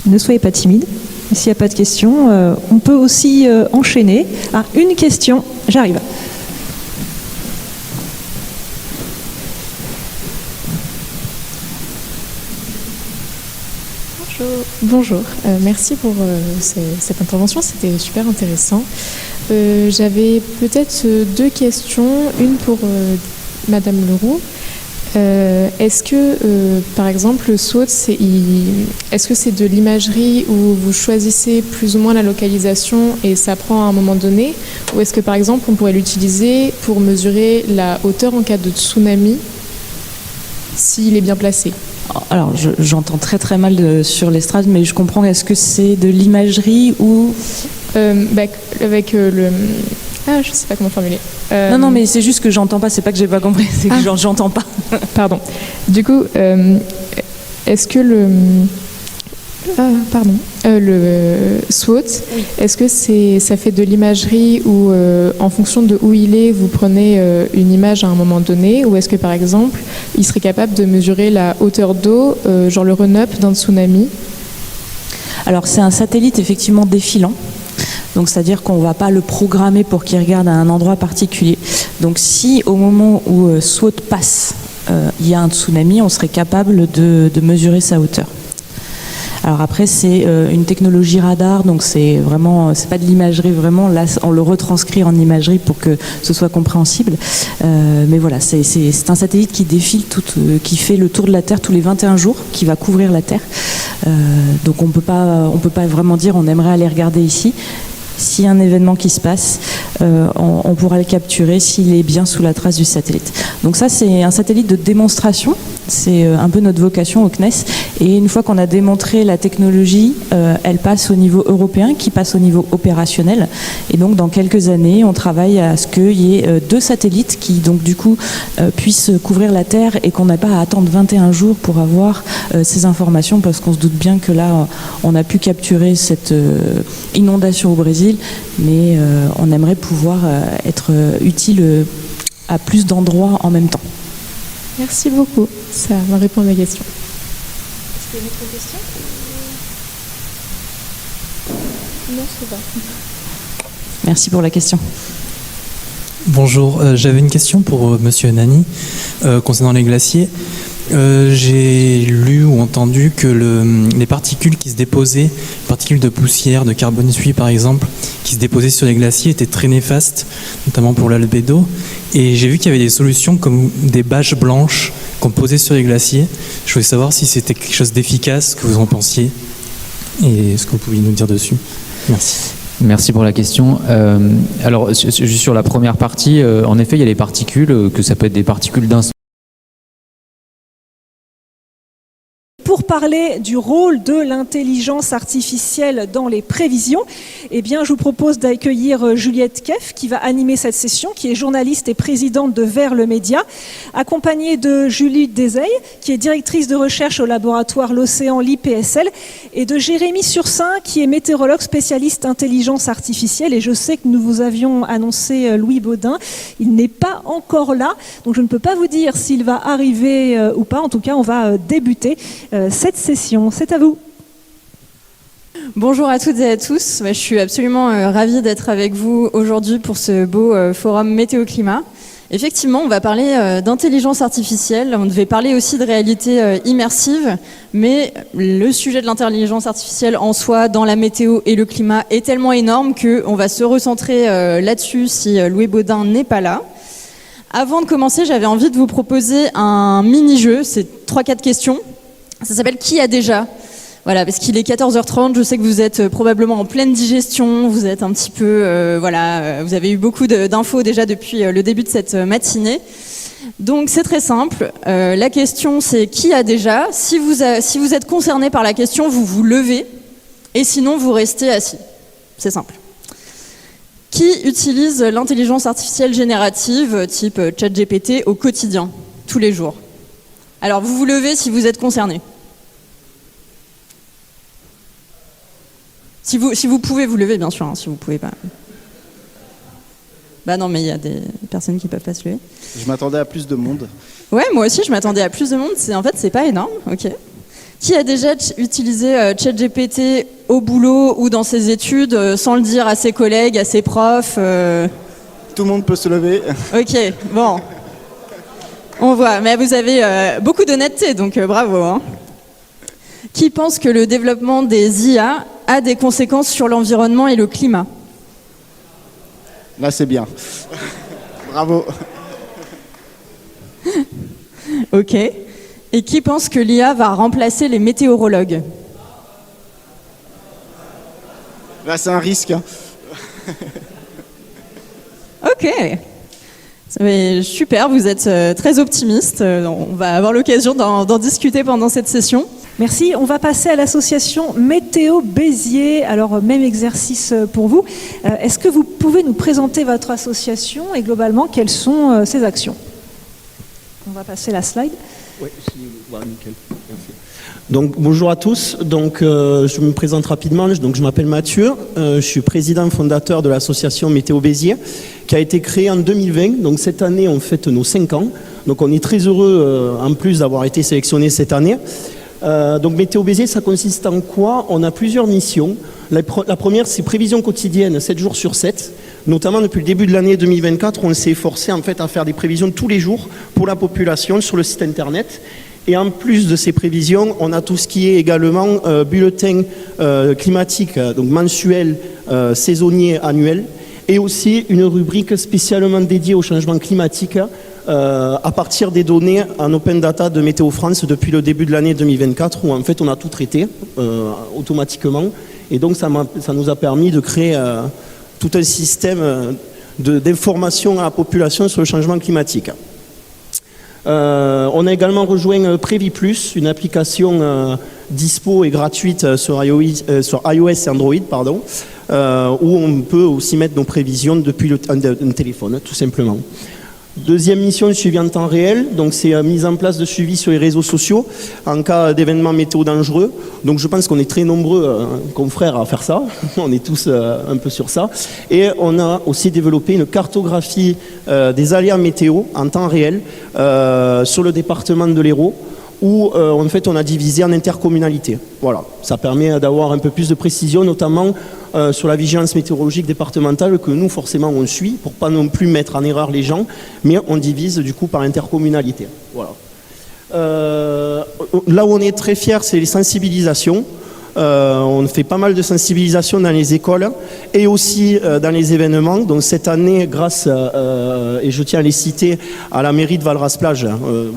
Ne soyez pas timide. S'il n'y a pas de questions, on peut aussi enchaîner. Ah, une question, j'arrive. Bonjour. Merci pour cette intervention, c'était super intéressant. J'avais peut-être deux questions, une pour Madame Leroux. Est-ce que, par exemple, le SWOT, est-ce que c'est de l'imagerie où vous choisissez plus ou moins la localisation et ça prend à un moment donné, ou est-ce que, par exemple, on pourrait l'utiliser pour mesurer la hauteur en cas de tsunami, s'il est bien placé? Alors, j'entends très très mal sur l'estrade, mais je comprends. Est-ce que c'est de l'imagerie ou avec le... Ah, je sais pas comment formuler. Non, mais c'est juste que j'entends pas. C'est pas que j'ai pas compris, c'est que j'entends pas. Pardon. Du coup, est-ce que le SWOT, oui. Est-ce que ça fait de l'imagerie où, en fonction de où il est, vous prenez une image à un moment donné, ou est-ce que, par exemple, il serait capable de mesurer la hauteur d'eau, genre le run-up d'un tsunami? Alors, c'est un satellite effectivement défilant. Donc, c'est-à-dire qu'on ne va pas le programmer pour qu'il regarde à un endroit particulier. Donc, si au moment où SWOT passe, il y a un tsunami, on serait capable de mesurer sa hauteur. Alors après, c'est une technologie radar, donc c'est pas de l'imagerie vraiment. Là, on le retranscrit en imagerie pour que ce soit compréhensible. Mais voilà, c'est un satellite qui défile, qui fait le tour de la Terre tous les 21 jours, qui va couvrir la Terre. Donc on peut pas vraiment dire on aimerait aller regarder ici. S'il y a un événement qui se passe, on pourra le capturer s'il est bien sous la trace du satellite. Donc ça, c'est un satellite de démonstration. C'est un peu notre vocation au CNES. Et une fois qu'on a démontré la technologie, elle passe au niveau européen, qui passe au niveau opérationnel. Et donc, dans quelques années, on travaille à ce qu'il y ait 2 satellites qui, donc, du coup, puissent couvrir la Terre et qu'on n'a pas à attendre 21 jours pour avoir ces informations, parce qu'on se doute bien que là, on a pu capturer cette inondation au Brésil, mais on aimerait pouvoir être utile à plus d'endroits en même temps. Merci beaucoup, ça m'a répondu à ma question. Est-ce qu'il y a une autre question? Non, c'est pas. Merci pour la question. Bonjour, j'avais une question pour Monsieur Nani concernant les glaciers. J'ai lu ou entendu que les particules qui se déposaient, particules de poussière, de carbone suie par exemple, qui se déposaient sur les glaciers étaient très néfastes, notamment pour l'albédo. Et j'ai vu qu'il y avait des solutions comme des bâches blanches qu'on posait sur les glaciers. Je voulais savoir si c'était quelque chose d'efficace, que vous en pensiez, et ce que vous pouviez nous dire dessus. Merci. Merci pour la question. Alors, juste sur la première partie, en effet, il y a les particules, que ça peut être des particules d'un... Pour parler du rôle de l'intelligence artificielle dans les prévisions, eh bien, je vous propose d'accueillir Juliette Keff, qui va animer cette session, qui est journaliste et présidente de Vers le Média, accompagnée de Julie Deseille, qui est directrice de recherche au laboratoire L'Océan l'IPSL, et de Jérémy Sursin, qui est météorologue spécialiste intelligence artificielle. Et je sais que nous vous avions annoncé Louis Baudin. Il n'est pas encore là, donc je ne peux pas vous dire s'il va arriver ou pas. En tout cas, on va débuter cette session. C'est à vous. Bonjour à toutes et à tous. Je suis absolument ravie d'être avec vous aujourd'hui pour ce beau forum météo-climat. Effectivement, on va parler d'intelligence artificielle. On devait parler aussi de réalité immersive, mais le sujet de l'intelligence artificielle en soi, dans la météo et le climat, est tellement énorme qu'on va se recentrer là-dessus si Louis Baudin n'est pas là. Avant de commencer, j'avais envie de vous proposer un mini-jeu. C'est 3-4 questions. Ça s'appelle « Qui a déjà ?» Voilà, parce qu'il est 14h30, je sais que vous êtes probablement en pleine digestion, vous êtes un petit peu, vous avez eu beaucoup d'infos déjà depuis le début de cette matinée. Donc c'est très simple, la question c'est « Qui a déjà ?» Si vous êtes concerné par la question, vous vous levez, et sinon vous restez assis. C'est simple. Qui utilise l'intelligence artificielle générative, type ChatGPT, au quotidien, tous les jours? Alors, vous vous levez si vous êtes concerné. Si vous pouvez vous lever, bien sûr, hein, si vous ne pouvez pas. Bah non, mais il y a des personnes qui ne peuvent pas se lever. Je m'attendais à plus de monde. Ouais, moi aussi, je m'attendais à plus de monde. En fait, c'est pas énorme, ok. Qui a déjà utilisé ChatGPT au boulot ou dans ses études sans le dire à ses collègues, à ses profs Tout le monde peut se lever. Ok, bon. On voit, mais vous avez beaucoup d'honnêteté, donc bravo. Hein. Qui pense que le développement des IA a des conséquences sur l'environnement et le climat? Là, c'est bien. Bravo. Ok. Et qui pense que l'IA va remplacer les météorologues? Là, c'est un risque. Hein. Ok. Mais super, vous êtes très optimiste. On va avoir l'occasion d'en discuter pendant cette session. Merci. On va passer à l'association Météo Béziers. Alors, même exercice pour vous. Est-ce que vous pouvez nous présenter votre association et globalement, quelles sont ses actions? On va passer la slide. Oui, voilà, nickel. Merci. Donc, bonjour à tous. Donc, je me présente rapidement. Donc, je m'appelle Mathieu. Je suis président fondateur de l'association Météo Béziers, qui a été créée en 2020. Donc, cette année, on fête nos 5 ans. Donc, on est très heureux, en plus, d'avoir été sélectionné cette année. Donc, Météo Béziers, ça consiste en quoi? On a plusieurs missions. La première, c'est prévision quotidienne, 7 jours sur 7. Notamment, depuis le début de l'année 2024, on s'est efforcé en fait à faire des prévisions tous les jours pour la population sur le site internet. Et en plus de ces prévisions, on a tout ce qui est également bulletin climatique, donc mensuel, saisonnier, annuel, et aussi une rubrique spécialement dédiée au changement climatique à partir des données en open data de Météo France depuis le début de l'année 2024, où en fait on a tout traité automatiquement. Et donc ça nous a permis de créer tout un système d'information à la population sur le changement climatique. On a également rejoint Prévi Plus, une application dispo et gratuite sur iOS et Android, où on peut aussi mettre nos prévisions depuis un téléphone, tout simplement. Deuxième mission, le suivi en temps réel. Donc, c'est mise en place de suivi sur les réseaux sociaux en cas d'événements météo dangereux. Donc, je pense qu'on est très nombreux confrères à faire ça. On est tous un peu sur ça. Et on a aussi développé une cartographie des aléas météo en temps réel sur le département de l'Hérault, où en fait on a divisé en intercommunalités. Voilà, ça permet d'avoir un peu plus de précision, notamment sur la vigilance météorologique départementale que nous forcément on suit pour pas non plus mettre en erreur les gens, mais on divise du coup par intercommunalité. Voilà. Là où on est très fiers, c'est les sensibilisations. On fait pas mal de sensibilisation dans les écoles et aussi dans les événements. Donc cette année, grâce, et je tiens à les citer, à la mairie de Valras-Plage,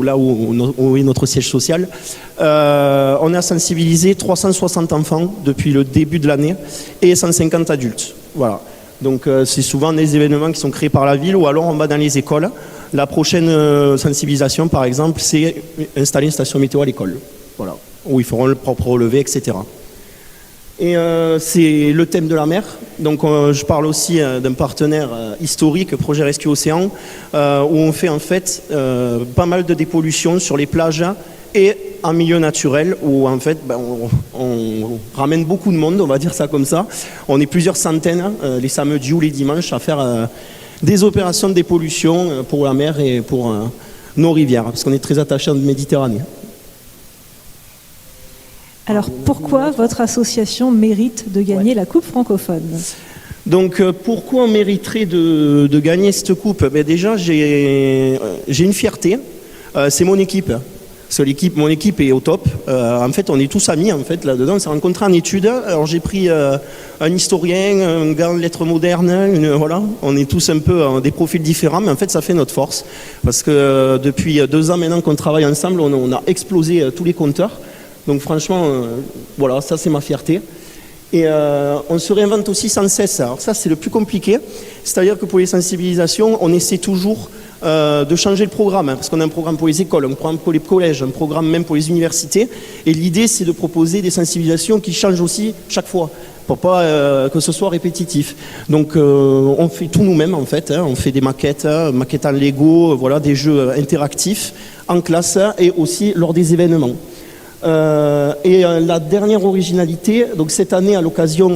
là où est notre siège social, on a sensibilisé 360 enfants depuis le début de l'année et 150 adultes. Voilà. Donc c'est souvent des événements qui sont créés par la ville ou alors on va dans les écoles. La prochaine sensibilisation, par exemple, c'est installer une station météo à l'école. Voilà. Où ils feront le propre relevé, etc. Et c'est le thème de la mer. Donc je parle aussi d'un partenaire historique, Projet Rescue Océan, où on fait en fait pas mal de dépollution sur les plages et en milieu naturel, où en fait on ramène beaucoup de monde, on va dire ça comme ça. On est plusieurs centaines les samedis ou les dimanches à faire des opérations de dépollution pour la mer et pour nos rivières, parce qu'on est très attachés à la Méditerranée. Alors pourquoi votre association mérite de gagner la Coupe francophone? Donc pourquoi on mériterait de gagner cette coupe? Déjà j'ai une fierté, c'est mon équipe. Parce que mon équipe est au top. En fait on est tous amis en fait, là-dedans. On s'est rencontrés en études. Alors j'ai pris un historien, un gars de lettres modernes, voilà. On est tous un peu des profils différents, mais en fait ça fait notre force. Parce que depuis 2 ans maintenant qu'on travaille ensemble, on a explosé tous les compteurs. Donc franchement, voilà, ça c'est ma fierté. Et on se réinvente aussi sans cesse. Alors ça c'est le plus compliqué. C'est-à-dire que pour les sensibilisations, on essaie toujours de changer le programme. Parce qu'on a un programme pour les écoles, un programme pour les collèges, un programme même pour les universités. Et l'idée c'est de proposer des sensibilisations qui changent aussi chaque fois. Pour pas que ce soit répétitif. Donc on fait tout nous-mêmes en fait. On fait des maquettes en Lego, voilà, des jeux interactifs en classe et aussi lors des événements. Et la dernière originalité, donc cette année à l'occasion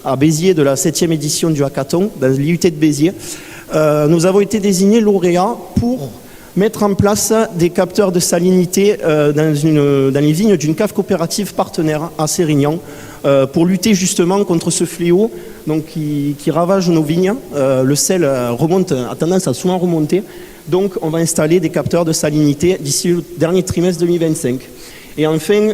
à Béziers de la 7e édition du hackathon, dans l'IUT de Béziers, nous avons été désignés lauréats pour mettre en place des capteurs de salinité dans les vignes d'une cave coopérative partenaire à Sérignan pour lutter justement contre ce fléau donc, qui ravage nos vignes. Le sel a tendance à souvent remonter. Donc on va installer des capteurs de salinité d'ici le dernier trimestre 2025. Et enfin,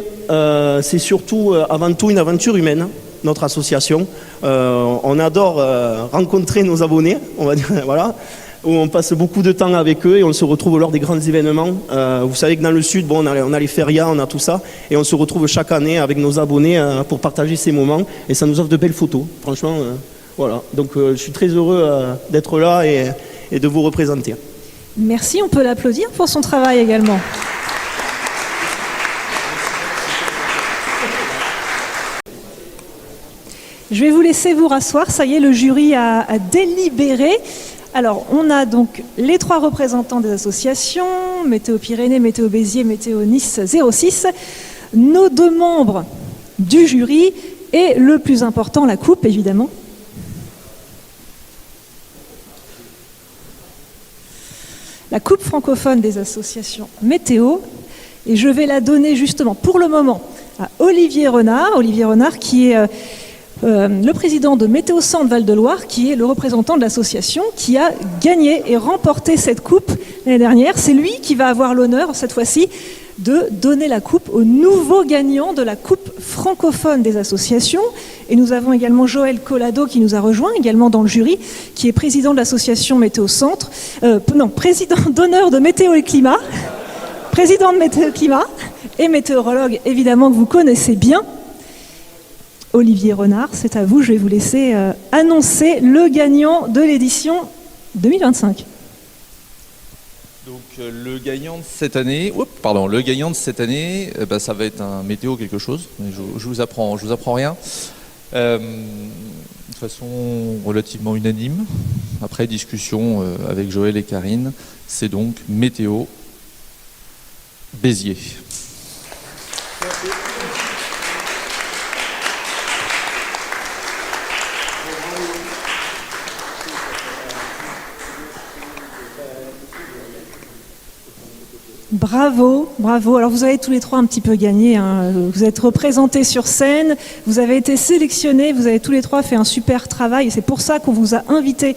c'est surtout avant tout une aventure humaine, notre association. On adore rencontrer nos abonnés, on va dire, voilà, où on passe beaucoup de temps avec eux et on se retrouve lors des grands événements. Vous savez que dans le sud, bon, on a les férias, on a tout ça, et on se retrouve chaque année avec nos abonnés pour partager ces moments, et ça nous offre de belles photos. Franchement, voilà. Donc je suis très heureux d'être là et de vous représenter. Merci, on peut l'applaudir pour son travail également. Je vais vous laisser vous rasseoir, ça y est, le jury a délibéré. Alors, on a donc les 3 représentants des associations, Météo Pyrénées, Météo Béziers, Météo Nice 06, nos 2 membres du jury et le plus important, la coupe, évidemment. La coupe francophone des associations météo, et je vais la donner justement pour le moment à Olivier Renard qui est le président de Météo Centre Val-de-Loire, qui est le représentant de l'association qui a gagné et remporté cette coupe l'année dernière. C'est lui qui va avoir l'honneur cette fois-ci de donner la coupe au nouveau gagnant de la coupe francophone des associations. Et nous avons également Joël Collado qui nous a rejoint également dans le jury, qui est président de l'association Météo Centre, président d'honneur de Météo et Climat, président de Météo Climat et météorologue évidemment que vous connaissez bien. Olivier Renard, c'est à vous, je vais vous laisser annoncer le gagnant de l'édition 2025. Donc le gagnant de cette année, ça va être un météo quelque chose. Je vous apprends rien. De façon relativement unanime, après discussion avec Joël et Karine, c'est donc Météo Béziers. Merci. Bravo, bravo. Alors vous avez tous les 3 un petit peu gagné, hein. Vous êtes représentés sur scène, vous avez été sélectionnés, vous avez tous les 3 fait un super travail et c'est pour ça qu'on vous a invités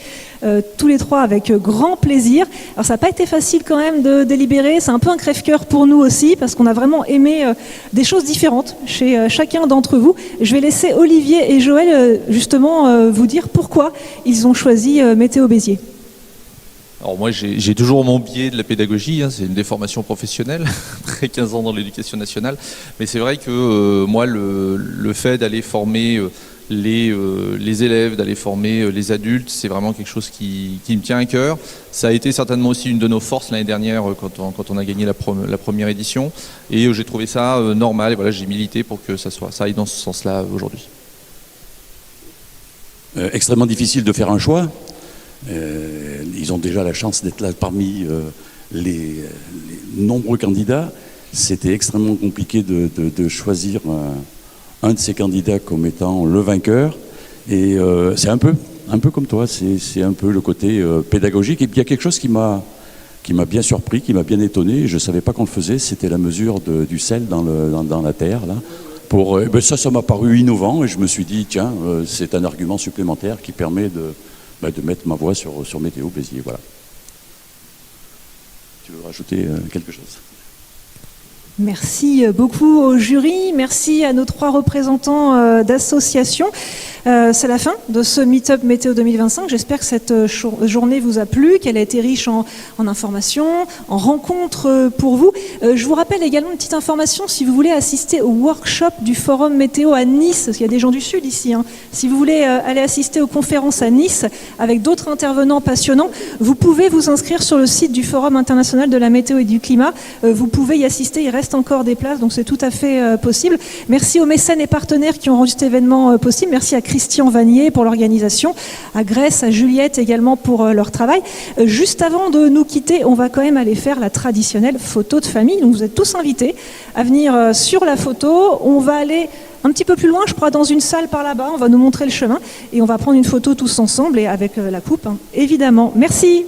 tous les 3 avec grand plaisir. Alors ça n'a pas été facile quand même de délibérer, c'est un peu un crève-cœur pour nous aussi parce qu'on a vraiment aimé des choses différentes chez chacun d'entre vous. Je vais laisser Olivier et Joël justement vous dire pourquoi ils ont choisi Météo Béziers. Alors moi j'ai toujours mon biais de la pédagogie, hein, c'est une des formations professionnelles, après 15 ans dans l'éducation nationale, mais c'est vrai que moi le fait d'aller former les élèves, d'aller former les adultes, c'est vraiment quelque chose qui me tient à cœur. Ça a été certainement aussi une de nos forces l'année dernière quand on a gagné la première édition, et j'ai trouvé ça normal, et voilà, j'ai milité pour que ça aille dans ce sens-là aujourd'hui. Extrêmement difficile de faire un choix. Ils ont déjà la chance d'être là parmi les nombreux candidats. C'était extrêmement compliqué de choisir un de ces candidats comme étant le vainqueur. Et c'est un peu comme toi, c'est un peu le côté pédagogique. Et puis il y a quelque chose qui m'a bien surpris, qui m'a bien étonné. Je ne savais pas qu'on le faisait, c'était la mesure du sel dans la terre. Là. Ça m'a paru innovant et je me suis dit, tiens, c'est un argument supplémentaire qui permet de mettre ma voix sur Météo Béziers, voilà. Tu veux rajouter quelque chose ? Merci beaucoup au jury, merci à nos 3 représentants d'associations. C'est la fin de ce Meetup Météo 2025. J'espère que cette journée vous a plu, qu'elle a été riche en informations, en rencontres pour vous. Je vous rappelle également une petite information, si vous voulez assister au workshop du Forum Météo à Nice, parce qu'il y a des gens du Sud ici, hein. Si vous voulez aller assister aux conférences à Nice avec d'autres intervenants passionnants, vous pouvez vous inscrire sur le site du Forum international de la météo et du climat. Vous pouvez y assister, il reste encore des places, donc c'est tout à fait possible. Merci aux mécènes et partenaires qui ont rendu cet événement possible. Merci à Christian Vanier pour l'organisation, à Grèce, à Juliette également pour leur travail. Juste avant de nous quitter, on va quand même aller faire la traditionnelle photo de famille. Donc vous êtes tous invités à venir sur la photo. On va aller un petit peu plus loin, je crois, dans une salle par là-bas. On va nous montrer le chemin et on va prendre une photo tous ensemble et avec la coupe, hein, évidemment. Merci.